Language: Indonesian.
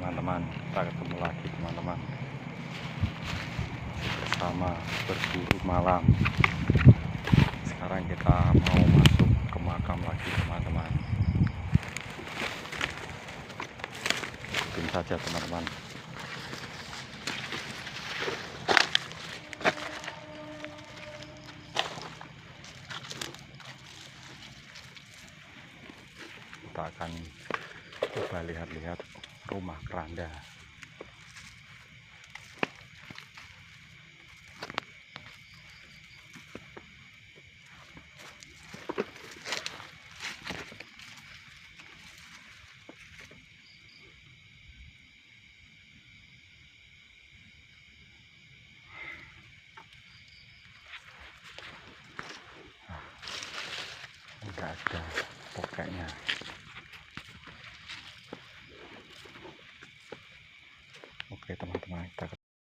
teman-teman, kita ketemu lagi teman-teman bersama berburu malam. Sekarang kita mau masuk ke makam lagi teman-teman. Ikutin saja teman-teman. Kita akan coba lihat-lihat rumah keranda. Enggak ada pokoknya. Oke teman-teman, kita